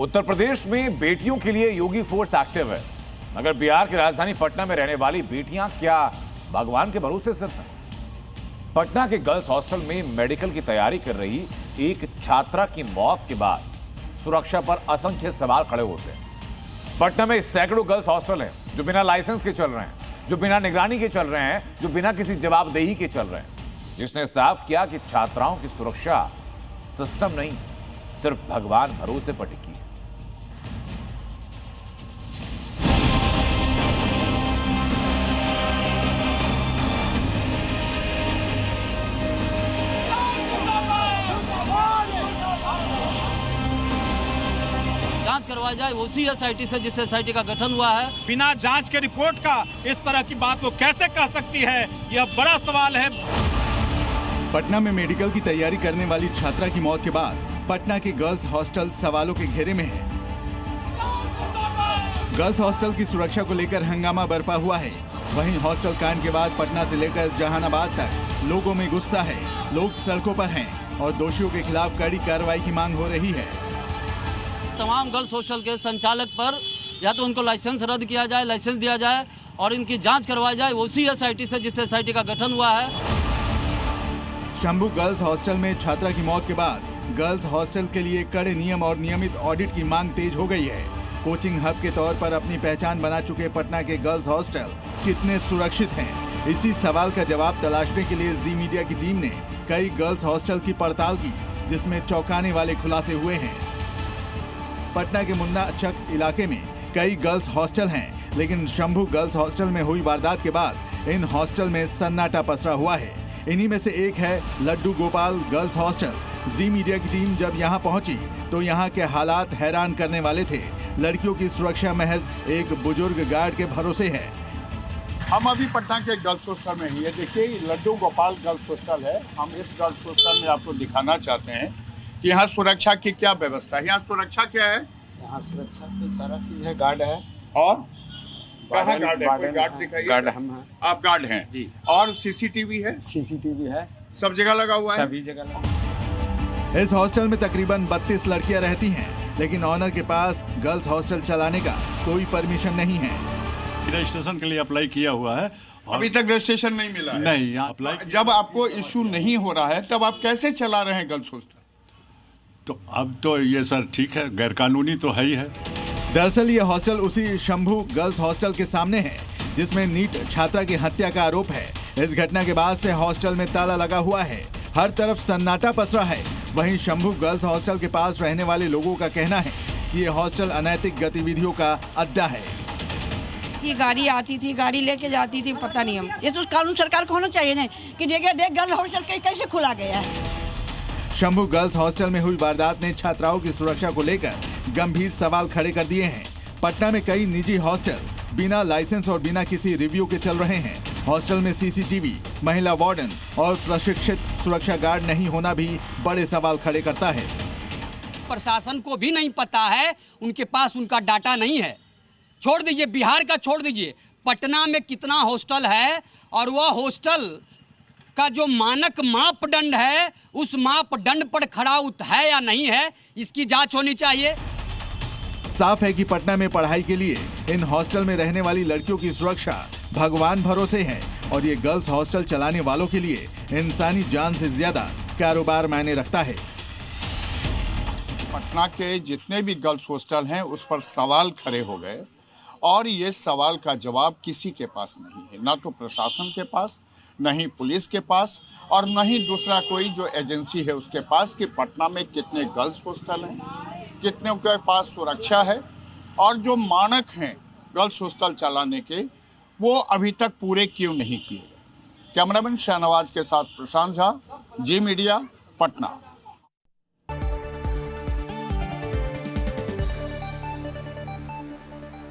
उत्तर प्रदेश में बेटियों के लिए योगी फोर्स एक्टिव है, मगर बिहार की राजधानी पटना में रहने वाली बेटियां क्या भगवान के भरोसे सिर्फ हैं? पटना के गर्ल्स हॉस्टल में मेडिकल की तैयारी कर रही एक छात्रा की मौत के बाद सुरक्षा पर असंख्य सवाल खड़े होते हैं। पटना में सैकड़ों गर्ल्स हॉस्टल हैं जो बिना लाइसेंस के चल रहे हैं, जो बिना निगरानी के चल रहे हैं, जो बिना किसी जवाबदेही के चल रहे हैं, जिसने साफ किया कि छात्राओं की सुरक्षा सिस्टम नहीं, सिर्फ भगवान भरोसे पर टिकी है। जांच करवाई जाए उसी एसआईटी से जिस एसआईटी का गठन हुआ है। बिना जांच के रिपोर्ट का इस तरह की बात को कैसे कह सकती है, यह बड़ा सवाल है। पटना में मेडिकल की तैयारी करने वाली छात्रा की मौत के बाद पटना के गर्ल्स हॉस्टल सवालों के घेरे में है। गर्ल्स हॉस्टल की सुरक्षा को लेकर हंगामा बरपा हुआ है। वहीं हॉस्टल कांड के बाद पटना से लेकर जहानाबाद तक लोगों में गुस्सा है। लोग सड़कों पर हैं और दोषियों के खिलाफ कड़ी कार्रवाई की मांग हो रही है। तमाम गर्ल्स हॉस्टल के संचालक पर या तो उनको लाइसेंस रद्द किया जाए, लाइसेंस दिया जाए और इनकी जांच करवाई जाए उसी एसआईटी से जिस एसआईटी का गठन हुआ है। शंभू गर्ल्स हॉस्टल में छात्रा की मौत के बाद गर्ल्स हॉस्टल के लिए कड़े नियम और नियमित ऑडिट की मांग तेज हो गई है। कोचिंग हब के तौर पर अपनी पहचान बना चुके पटना के गर्ल्स हॉस्टल कितने सुरक्षित हैं? इसी सवाल का जवाब तलाशने के लिए जी मीडिया की टीम ने कई गर्ल्स हॉस्टल की पड़ताल की, जिसमें चौंकाने वाले खुलासे हुए हैं। पटना के मुन्ना चक इलाके में कई गर्ल्स हॉस्टल हैं, लेकिन शंभू गर्ल्स हॉस्टल में हुई वारदात के बाद इन हॉस्टल में सन्नाटा पसरा हुआ है। इन्हीं में से एक है लड्डू गोपाल गर्ल्स हॉस्टल। जी मीडिया की टीम जब यहां पहुंची तो यहां के हालात हैरान करने वाले थे। लड़कियों की सुरक्षा महज एक बुजुर्ग गार्ड के भरोसे है। हम अभी पटना के गर्ल्स हॉस्टल में ही है। देखिए, लड्डू गोपाल गर्ल्स हॉस्टल है। हम इस गर्ल्स हॉस्टल में आपको दिखाना चाहते हैं कि यहाँ सुरक्षा की क्या व्यवस्था है। यहाँ सुरक्षा क्या है? यहाँ सुरक्षा की सारा चीज है, गार्ड है। और कहाँ गार्ड है? कोई गार्ड दिखाइए। गार्ड हम हैं। आप गार्ड हैं जी। और सीसीटीवी है? सीसीटीवी है, सब जगह लगा हुआ है। सभी जगह लगा। इस हॉस्टल में तकरीबन 32 लड़कियां रहती हैं, लेकिन ऑनर के पास गर्ल्स हॉस्टल चलाने का कोई परमिशन नहीं है। रजिस्ट्रेशन के लिए अप्लाई किया हुआ है, अभी तक रजिस्ट्रेशन नहीं मिला है। नहीं अप्लाई। जब आपको इशू नहीं हो रहा है तब आप कैसे चला रहे हैं गर्ल्स हॉस्टल? तो अब तो ये सर ठीक है, गैरकानूनी तो है ही है। दरअसल ये हॉस्टल उसी शंभू गर्ल्स हॉस्टल के सामने है, जिसमें नीट छात्रा की हत्या का आरोप है। इस घटना के बाद से हॉस्टल में ताला लगा हुआ है, हर तरफ सन्नाटा पसरा है। वहीं शंभू गर्ल्स हॉस्टल के पास रहने वाले लोगों का कहना है कि ये हॉस्टल अनैतिक गतिविधियों का अड्डा है। ये गाड़ी आती थी, गाड़ी लेके जाती थी, पता नहीं हम। ये तो कानून सरकार को होना चाहिए ना कि देख गर्ल्स हॉस्टल कैसे खुला गया है। शंभू गर्ल्स हॉस्टल में हुई वारदात ने छात्राओं की सुरक्षा को लेकर गंभीर सवाल खड़े कर दिए हैं। पटना में कई निजी हॉस्टल बिना लाइसेंस और बिना किसी रिव्यू के चल रहे हैं। हॉस्टल में सीसीटीवी, महिला वार्डन और प्रशिक्षित सुरक्षा गार्ड नहीं होना भी बड़े सवाल खड़े करता है। प्रशासन को भी नहीं पता है, उनके पास उनका डाटा नहीं है। छोड़ दीजिए बिहार का, छोड़ दीजिए पटना में कितना हॉस्टल है और वह हॉस्टल का जो मानक मापदंड है उस मापदंड पर खरा है या नहीं है, इसकी जांच होनी चाहिए। साफ है कि पटना में पढ़ाई के लिए इन हॉस्टल में रहने वाली लड़कियों की सुरक्षा भगवान भरोसे है और ये गर्ल्स हॉस्टल चलाने वालों के लिए इंसानी जान से ज्यादा कारोबार मायने रखता है। पटना के जितने भी गर्ल्स हॉस्टल हैं उस पर सवाल खड़े हो गए और ये सवाल का जवाब किसी के पास नहीं है, ना तो प्रशासन के पास, न ही पुलिस के पास और न ही दूसरा कोई जो एजेंसी है उसके पास कि पटना में कितने गर्ल्स हॉस्टल हैं, कितने के पास सुरक्षा है और जो मानक हैं गर्ल्स हॉस्टल चलाने के वो अभी तक पूरे क्यों नहीं किए गए। कैमरामैन शाहनवाज के साथ प्रशांत झा, जी मीडिया, पटना।